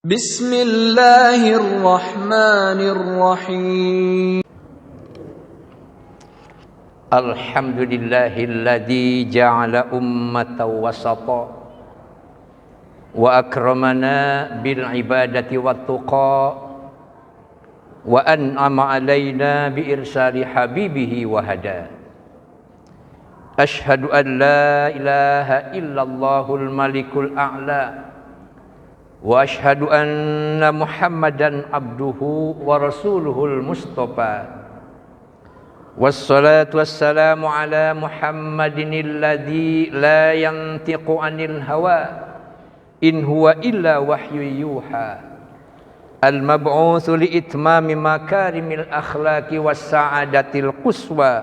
Bismillahirrahmanirrahim. Alhamdulillahilladzi ja'ala ummatan wasata wa akramana bil ibadati wat tuqa wa an'ama alaina bi irsali habibihi wa hada. Ashhadu an la ilaha illallahul malikul a'la wa ashhadu anna Muhammadan abduhu wa rasuluhul mustafa. Wassalatu wassalamu ala Muhammadin alladzi la yantiqu anil hawa in huwa illa wahyu yuha. Al-mab'utsu li itmami makarimil akhlaqi was sa'adatil quswa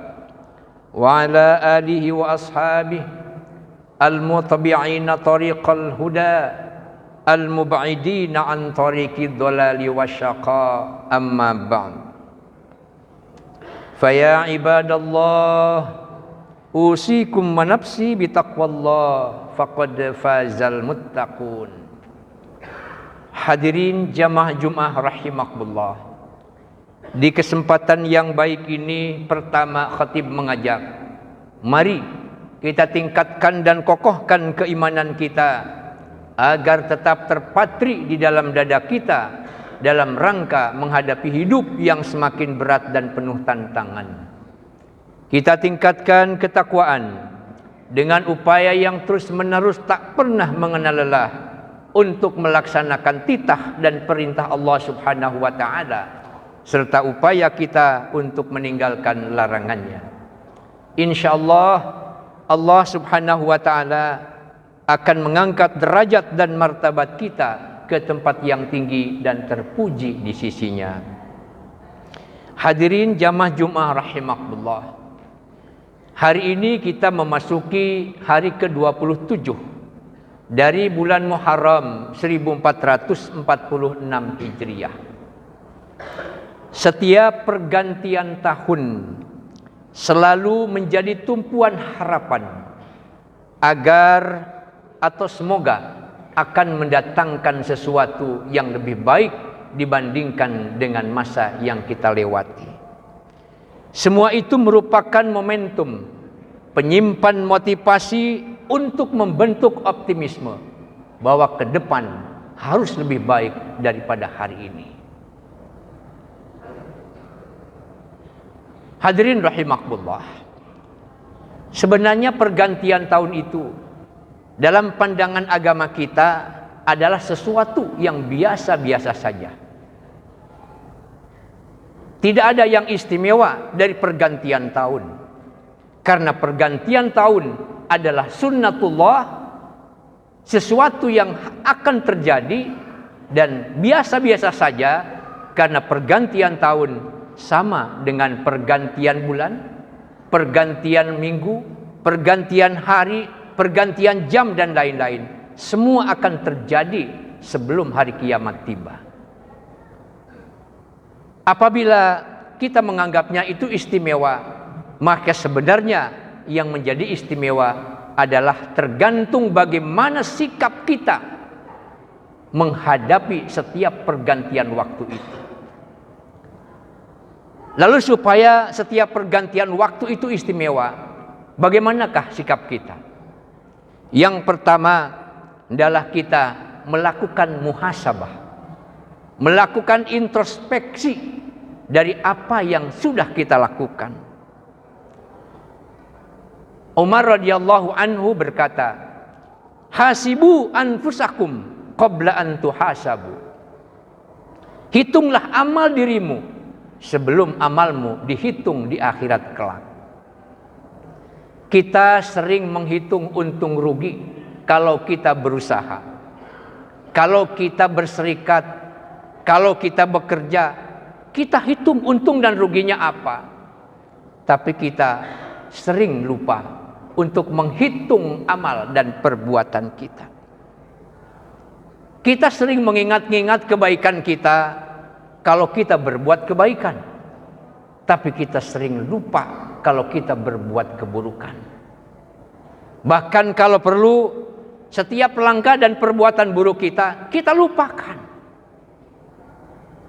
wa ala alihi wa ashabihi al-mutabi'ina tariqal huda al-mub'idina an tariqid dhalali wasyaqa. Amma ba'd. Faya ibadallah usikum wa nafsi bitaqwallah faqad fazal muttaqun. Hadirin jamaah Jumat rahimakumullah. Di kesempatan yang baik ini, pertama khatib mengajak, mari kita tingkatkan dan kokohkan keimanan kita agar tetap terpatri di dalam dada kita dalam rangka menghadapi hidup yang semakin berat dan penuh tantangan. Kita tingkatkan ketakwaan dengan upaya yang terus-menerus tak pernah mengenal lelah untuk melaksanakan titah dan perintah Allah Subhanahu wa taala serta upaya kita untuk meninggalkan larangannya. Insyaallah Allah Subhanahu wa taala akan mengangkat derajat dan martabat kita ke tempat yang tinggi dan terpuji di sisinya. Hadirin jamaah Jumat rahimakumullah. Hari ini kita memasuki hari ke-27 dari bulan Muharram 1446 Hijriah. Setiap pergantian tahun selalu menjadi tumpuan harapan agar atau semoga akan mendatangkan sesuatu yang lebih baik dibandingkan dengan masa yang kita lewati. Semua itu merupakan momentum penyimpan motivasi untuk membentuk optimisme bahwa ke depan harus lebih baik daripada hari ini. Hadirin rahimakumullah. Sebenarnya pergantian tahun itu dalam pandangan agama kita adalah sesuatu yang biasa-biasa saja. Tidak ada yang istimewa dari pergantian tahun. Karena pergantian tahun adalah sunnatullah, sesuatu yang akan terjadi dan biasa-biasa saja, karena pergantian tahun sama dengan pergantian bulan, pergantian minggu, pergantian hari, pergantian jam dan lain-lain. Semua akan terjadi sebelum hari kiamat tiba. Apabila kita menganggapnya itu istimewa, maka sebenarnya yang menjadi istimewa adalah tergantung bagaimana sikap kita menghadapi setiap pergantian waktu itu. Lalu supaya setiap pergantian waktu itu istimewa, bagaimanakah sikap kita? Yang pertama adalah kita melakukan muhasabah, melakukan introspeksi dari apa yang sudah kita lakukan. Umar radhiyallahu anhu berkata, "Hasibu anfusakum qabla an tuhasabu." Hitunglah amal dirimu sebelum amalmu dihitung di akhirat kelak. Kita sering menghitung untung rugi kalau kita berusaha, kalau kita berserikat, kalau kita bekerja, kita hitung untung dan ruginya apa. Tapi kita sering lupa untuk menghitung amal dan perbuatan kita. Kita sering mengingat-ingat kebaikan kita kalau kita berbuat kebaikan, tapi kita sering lupa kalau kita berbuat keburukan. Bahkan kalau perlu, setiap langkah dan perbuatan buruk kita lupakan.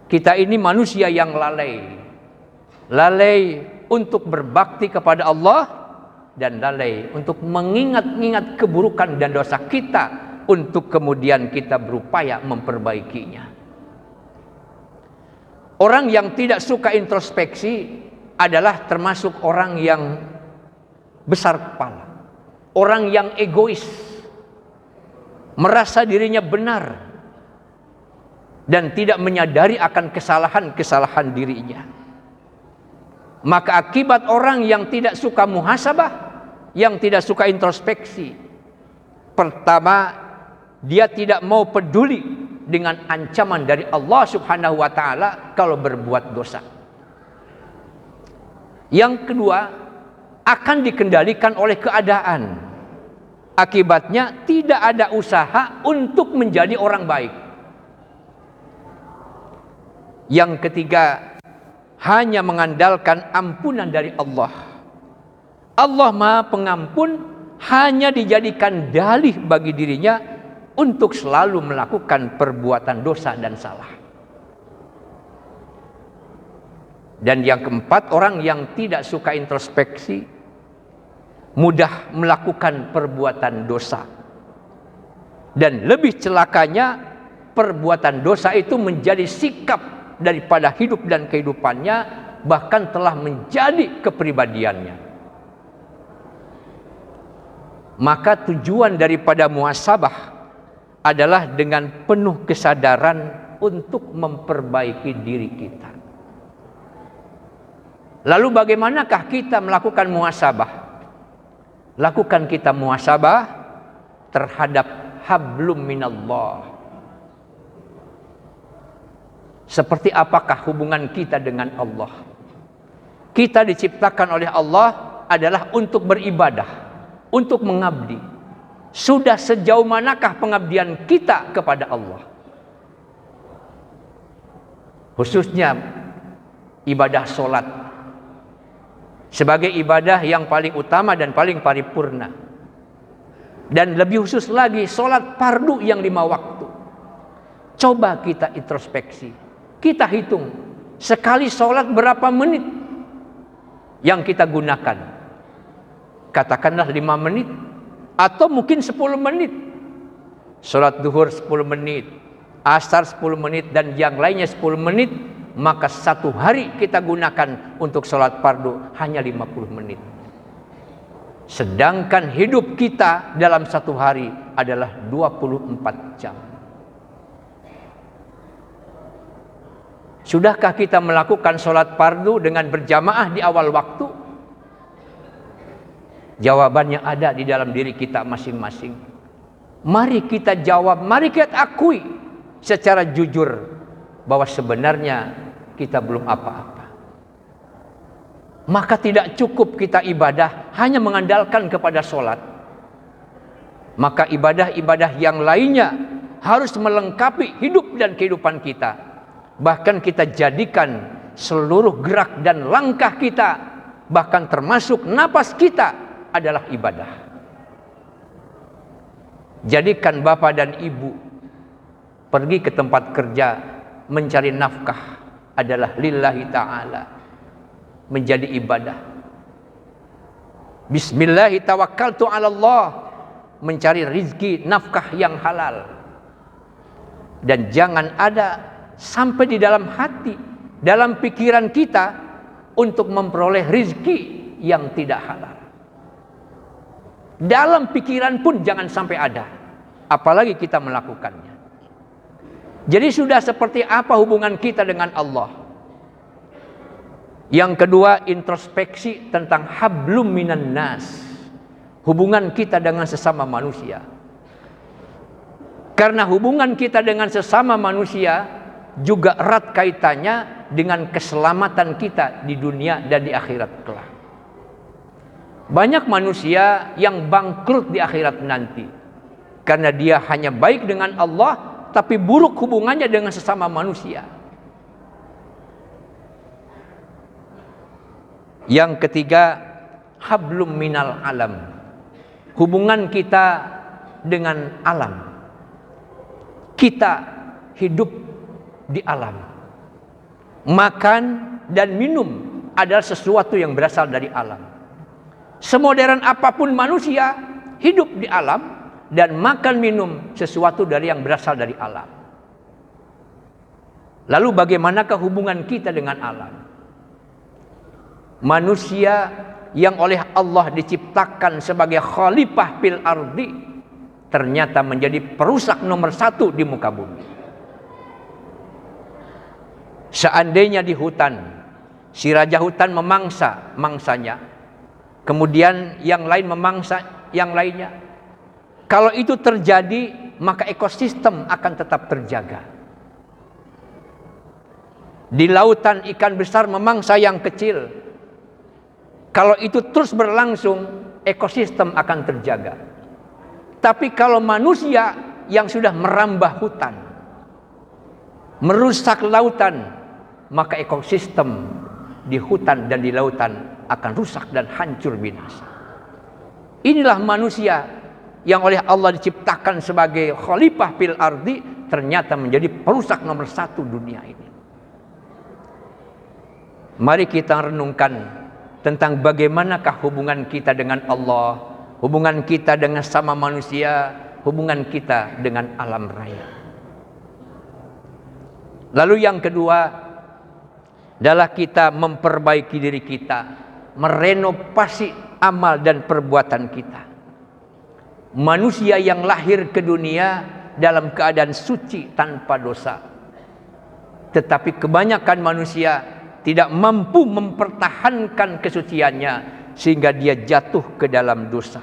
Kita ini manusia yang lalai. Lalai untuk berbakti kepada Allah dan lalai untuk mengingat-ingat keburukan dan dosa kita untuk kemudian kita berupaya memperbaikinya. Orang yang tidak suka introspeksi adalah termasuk orang yang besar kepala, orang yang egois, merasa dirinya benar dan tidak menyadari akan kesalahan-kesalahan dirinya. Maka akibat orang yang tidak suka muhasabah, yang tidak suka introspeksi, pertama, dia tidak mau peduli dengan ancaman dari Allah Subhanahu wa taala kalau berbuat dosa. Yang kedua, akan dikendalikan oleh keadaan. Akibatnya tidak ada usaha untuk menjadi orang baik. Yang ketiga, hanya mengandalkan ampunan dari Allah. Allah Maha Pengampun hanya dijadikan dalih bagi dirinya untuk selalu melakukan perbuatan dosa dan salah. Dan yang keempat, orang yang tidak suka introspeksi mudah melakukan perbuatan dosa. Dan lebih celakanya, perbuatan dosa itu menjadi sikap daripada hidup dan kehidupannya, bahkan telah menjadi kepribadiannya. Maka tujuan daripada muhasabah adalah dengan penuh kesadaran untuk memperbaiki diri kita. Lalu bagaimanakah kita melakukan muhasabah? Lakukan kita muhasabah terhadap hablum minallah. Seperti apakah hubungan kita dengan Allah? Kita diciptakan oleh Allah adalah untuk beribadah, untuk mengabdi. Sudah sejauh manakah pengabdian kita kepada Allah? Khususnya ibadah solat, sebagai ibadah yang paling utama dan paling paripurna. Dan lebih khusus lagi, solat fardu yang 5 waktu. Coba kita introspeksi. Kita hitung, sekali sholat berapa menit yang kita gunakan. Katakanlah 5 menit, atau mungkin 10 menit. Sholat duhur 10 menit, asar 10 menit, dan yang lainnya 10 menit. Maka satu hari kita gunakan untuk sholat fardu hanya 50 menit. Sedangkan hidup kita dalam satu hari adalah 24 jam. Sudahkah kita melakukan sholat fardu dengan berjamaah di awal waktu? Jawabannya ada di dalam diri kita masing-masing. Mari kita jawab, mari kita akui secara jujur bahwa sebenarnya kita belum apa-apa. Maka tidak cukup kita ibadah hanya mengandalkan kepada sholat. Maka ibadah-ibadah yang lainnya harus melengkapi hidup dan kehidupan kita. Bahkan kita jadikan seluruh gerak dan langkah kita, bahkan termasuk napas kita, adalah ibadah. Jadikan bapak dan ibu pergi ke tempat kerja mencari nafkah adalah lillahi ta'ala, menjadi ibadah. Bismillahi tawakkaltu 'ala Allah, mencari rizki nafkah yang halal. Dan jangan ada sampai di dalam hati, dalam pikiran kita untuk memperoleh rizki yang tidak halal. Dalam pikiran pun jangan sampai ada, apalagi kita melakukannya. Jadi sudah seperti apa hubungan kita dengan Allah? Yang kedua, introspeksi tentang hablum minan nas, hubungan kita dengan sesama manusia. Karena hubungan kita dengan sesama manusia juga erat kaitannya dengan keselamatan kita di dunia dan di akhirat kelak. Banyak manusia yang bangkrut di akhirat nanti karena dia hanya baik dengan Allah tapi buruk hubungannya dengan sesama manusia. Yang ketiga, hablum minal alam, hubungan kita dengan alam. Kita hidup di alam. Makan dan minum adalah sesuatu yang berasal dari alam. Semodern apapun manusia hidup di alam dan makan minum sesuatu dari yang berasal dari alam. Lalu bagaimanakah hubungan kita dengan alam? Manusia yang oleh Allah diciptakan sebagai khalifah fil ardi ternyata menjadi perusak nomor 1 di muka bumi. Seandainya di hutan, si raja hutan memangsa mangsanya, kemudian yang lain memangsa yang lainnya. Kalau itu terjadi, maka ekosistem akan tetap terjaga. Di lautan ikan besar memangsa yang kecil. Kalau itu terus berlangsung, ekosistem akan terjaga. Tapi kalau manusia yang sudah merambah hutan, merusak lautan, maka ekosistem di hutan dan di lautan akan rusak dan hancur binasa. Inilah manusia yang oleh Allah diciptakan sebagai khalifah fil ardi ternyata menjadi perusak nomor 1 dunia ini. Mari kita renungkan tentang bagaimanakah hubungan kita dengan Allah, hubungan kita dengan sama manusia, hubungan kita dengan alam raya. Lalu yang kedua adalah kita memperbaiki diri kita, merenovasi amal dan perbuatan kita. Manusia yang lahir ke dunia dalam keadaan suci tanpa dosa. Tetapi kebanyakan manusia tidak mampu mempertahankan kesuciannya sehingga dia jatuh ke dalam dosa.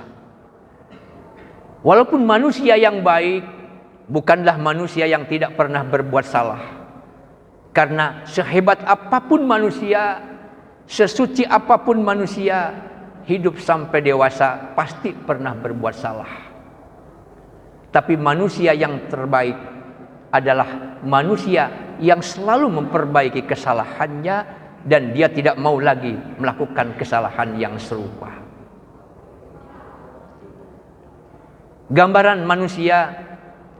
Walaupun manusia yang baik bukanlah manusia yang tidak pernah berbuat salah. Karena sehebat apapun manusia, sesuci apapun manusia, hidup sampai dewasa pasti pernah berbuat salah. Tapi manusia yang terbaik adalah manusia yang selalu memperbaiki kesalahannya dan dia tidak mau lagi melakukan kesalahan yang serupa. Gambaran manusia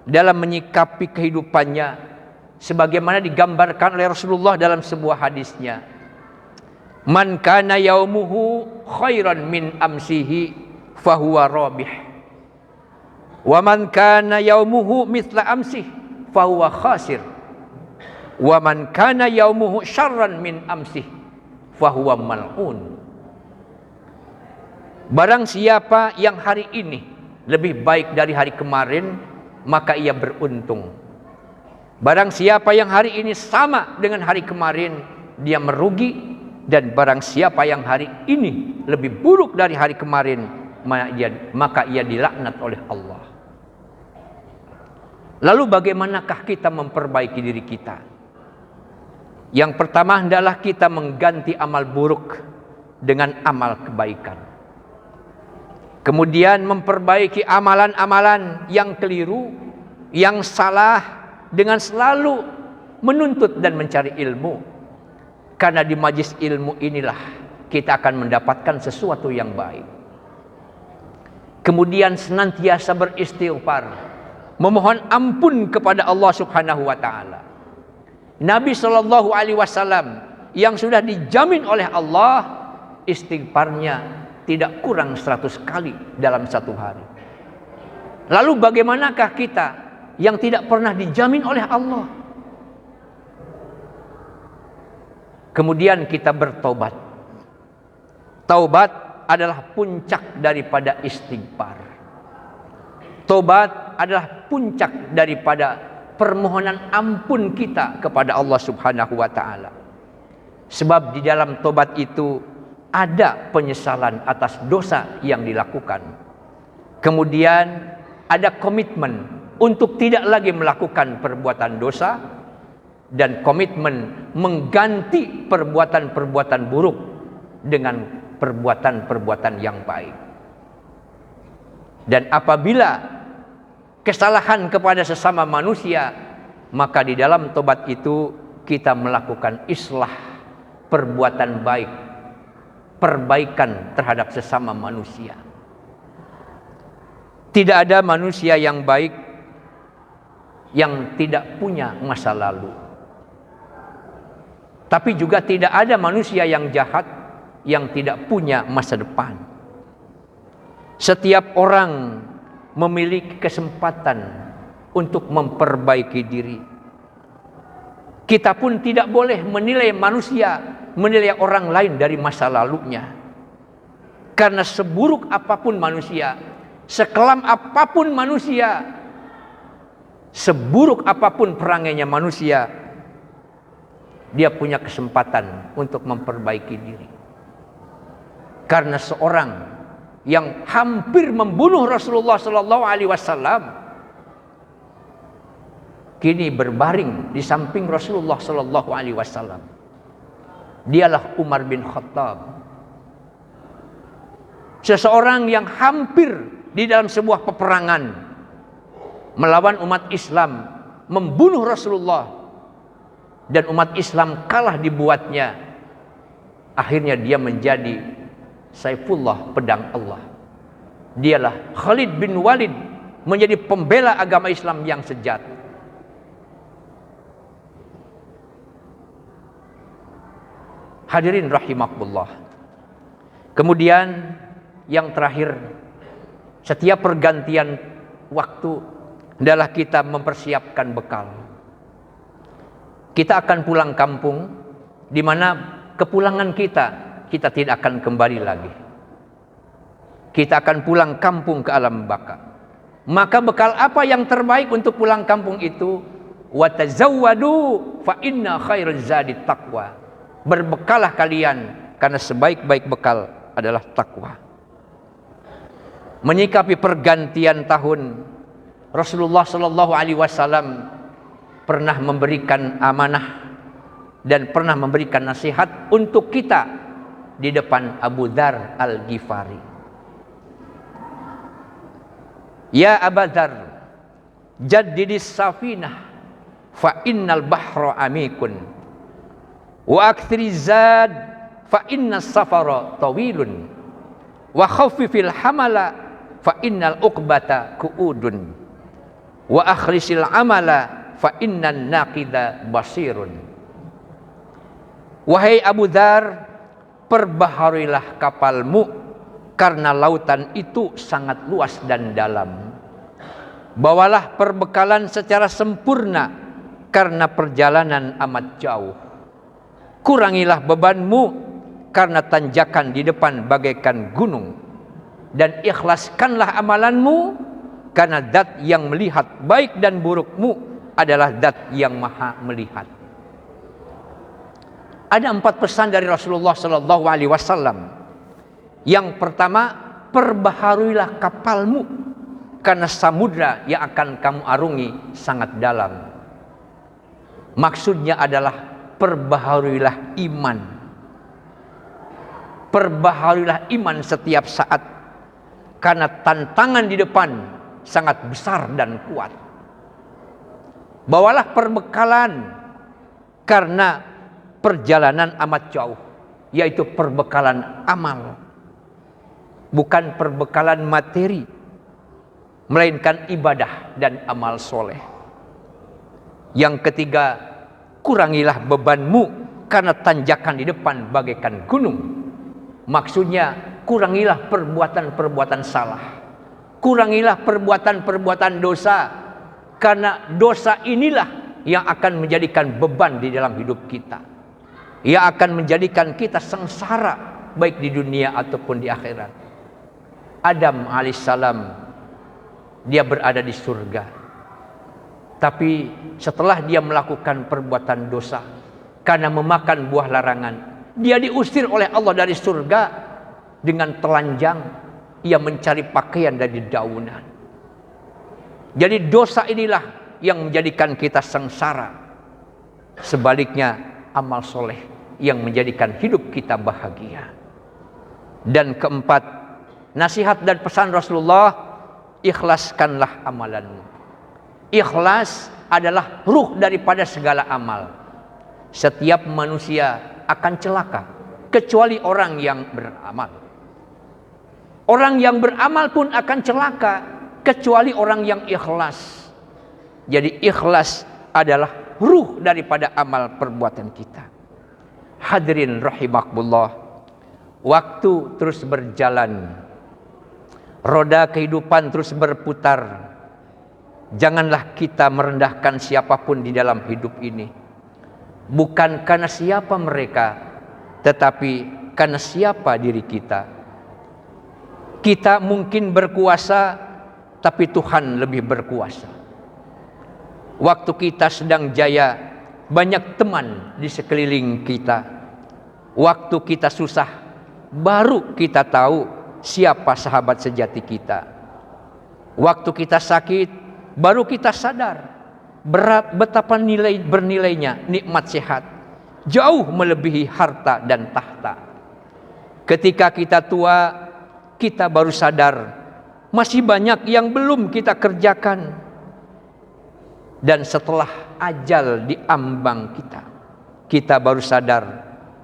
dalam menyikapi kehidupannya sebagaimana digambarkan oleh Rasulullah dalam sebuah hadisnya. Man kana yaumuhu khairan min amsihi fahuwa rabih. Wa man kana yaumuhu mithla amsih fahuwa khasir. Wa man kana yaumuhu syarran min amsih fahuwa mal'un. Barang siapa yang hari ini lebih baik dari hari kemarin, maka ia beruntung. Barang siapa yang hari ini sama dengan hari kemarin, dia merugi. Dan barang siapa yang hari ini lebih buruk dari hari kemarin, maka ia dilaknat oleh Allah. Lalu bagaimanakah kita memperbaiki diri kita? Yang pertama adalah kita mengganti amal buruk dengan amal kebaikan. Kemudian memperbaiki amalan-amalan yang keliru, yang salah, dengan selalu menuntut dan mencari ilmu. Karena di majlis ilmu inilah kita akan mendapatkan sesuatu yang baik. Kemudian senantiasa beristighfar, memohon ampun kepada Allah Subhanahu wa taala. Nabi sallallahu alaihi wasallam yang sudah dijamin oleh Allah, istighfarnya tidak kurang 100 kali dalam satu hari. Lalu bagaimanakah kita yang tidak pernah dijamin oleh Allah? Kemudian kita bertobat. Taubat adalah puncak daripada istighfar. Tobat adalah puncak daripada permohonan ampun kita kepada Allah Subhanahu wa taala. Sebab di dalam tobat itu ada penyesalan atas dosa yang dilakukan. Kemudian ada komitmen untuk tidak lagi melakukan perbuatan dosa dan komitmen mengganti perbuatan-perbuatan buruk dengan perbuatan-perbuatan yang baik. Dan apabila kesalahan kepada sesama manusia, maka di dalam tobat itu kita melakukan islah, perbuatan baik, perbaikan terhadap sesama manusia. Tidak ada manusia yang baik yang tidak punya masa lalu. Tapi juga tidak ada manusia yang jahat yang tidak punya masa depan. Setiap orang memiliki kesempatan untuk memperbaiki diri. Kita pun tidak boleh menilai manusia, menilai orang lain dari masa lalunya. Karena seburuk apapun manusia, sekelam apapun manusia, seburuk apapun perangainya manusia, dia punya kesempatan untuk memperbaiki diri. Karena seorang yang hampir membunuh Rasulullah SAW kini berbaring di samping Rasulullah SAW. Dialah Umar bin Khattab. Seseorang yang hampir di dalam sebuah peperangan melawan umat Islam, membunuh Rasulullah, dan umat Islam kalah dibuatnya. Akhirnya dia menjadi Saifullah, pedang Allah. Dialah Khalid bin Walid, menjadi pembela agama Islam yang sejati. Hadirin rahimakumullah. Kemudian yang terakhir, setiap pergantian waktu adalah kita mempersiapkan bekal. Kita akan pulang kampung, di mana kepulangan kita tidak akan kembali lagi. Kita akan pulang kampung ke alam baka. Maka bekal apa yang terbaik untuk pulang kampung itu? Wa tazawwadu fa inna khairaz zadi taqwa. Berbekalah kalian, karena sebaik-baik bekal adalah takwa. Menyikapi pergantian tahun, Rasulullah SAW pernah memberikan amanah dan pernah memberikan nasihat untuk kita di depan Abu Dzar Al-Ghifari. Ya Abu Dzar, jaddidis safinah fa innal bahra amikun wa aktsiriz zad fa innas safara tawilun wa khaffifil hamala fa innal uqbata qu'udun wa akhlisil amala fa innan naqida basirun. Wahai Abu Dzar, perbaharuilah kapalmu karena lautan itu sangat luas dan dalam. Bawalah perbekalan secara sempurna karena perjalanan amat jauh. Kurangilah bebanmu karena tanjakan di depan bagaikan gunung. Dan ikhlaskanlah amalanmu karena zat yang melihat baik dan burukmu adalah zat yang maha melihat. Ada 4 pesan dari Rasulullah SAW. Yang pertama, perbaharuilah kapalmu karena samudra yang akan kamu arungi sangat dalam. Maksudnya adalah perbaharuilah iman. Perbaharuilah iman setiap saat, karena tantangan di depan sangat besar dan kuat. Bawalah perbekalan karena perjalanan amat jauh, yaitu perbekalan amal, bukan perbekalan materi, melainkan ibadah dan amal soleh. Yang ketiga, kurangilah bebanmu karena tanjakan di depan bagaikan gunung. Maksudnya, kurangilah perbuatan-perbuatan salah, kurangilah perbuatan-perbuatan dosa, karena dosa inilah yang akan menjadikan beban di dalam hidup kita, yang akan menjadikan kita sengsara baik di dunia ataupun di akhirat. Adam alaihissalam, dia berada di surga, tapi setelah dia melakukan perbuatan dosa karena memakan buah larangan, dia diusir oleh Allah dari surga dengan telanjang. Ia mencari pakaian dari daunan. Jadi dosa inilah yang menjadikan kita sengsara. Sebaliknya, amal soleh yang menjadikan hidup kita bahagia. Dan keempat, nasihat dan pesan Rasulullah, ikhlaskanlah amalanmu. Ikhlas adalah ruh daripada segala amal. Setiap manusia akan celaka kecuali orang yang beramal. Orang yang beramal pun akan celaka kecuali orang yang ikhlas. Jadi ikhlas adalah ruh daripada amal perbuatan kita. Hadirin rahimakumullah, waktu terus berjalan, roda kehidupan terus berputar. Janganlah kita merendahkan siapapun di dalam hidup ini. Bukan karena siapa mereka, tetapi karena siapa diri kita. Kita mungkin berkuasa, tapi Tuhan lebih berkuasa. Waktu kita sedang jaya, banyak teman di sekeliling kita. Waktu kita susah, baru kita tahu siapa sahabat sejati kita. Waktu kita sakit, baru kita sadar betapa bernilainya nikmat sehat, jauh melebihi harta dan tahta. Ketika kita tua, kita baru sadar masih banyak yang belum kita kerjakan. Dan setelah ajal diambang kita baru sadar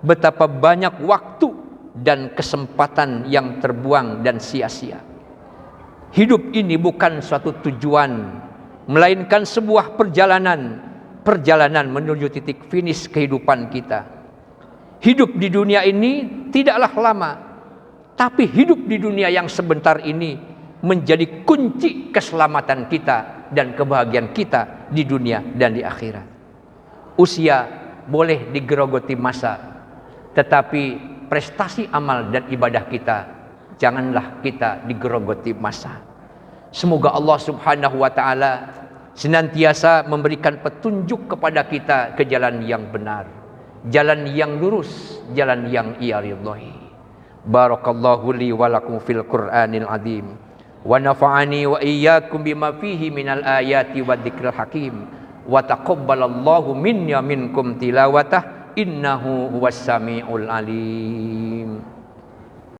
betapa banyak waktu dan kesempatan yang terbuang dan sia-sia. Hidup ini bukan suatu tujuan, melainkan sebuah perjalanan menuju titik finish kehidupan kita. Hidup di dunia ini tidaklah lama, tapi hidup di dunia yang sebentar ini menjadi kunci keselamatan kita dan kebahagiaan kita di dunia dan di akhirat. Usia boleh digerogoti masa, tetapi prestasi amal dan ibadah kita janganlah kita digerogoti masa. Semoga Allah Subhanahu wa taala senantiasa memberikan petunjuk kepada kita ke jalan yang benar, jalan yang lurus, jalan yang Ia ridhai. Barakallahu li wa lakum fil Qur'anil azim wa nafa'ani wa iyyakum bima fihi minal ayati wadh-dhikril hakim wa taqabbalallahu minna minkum tilawatah innahu huwas samiul alim.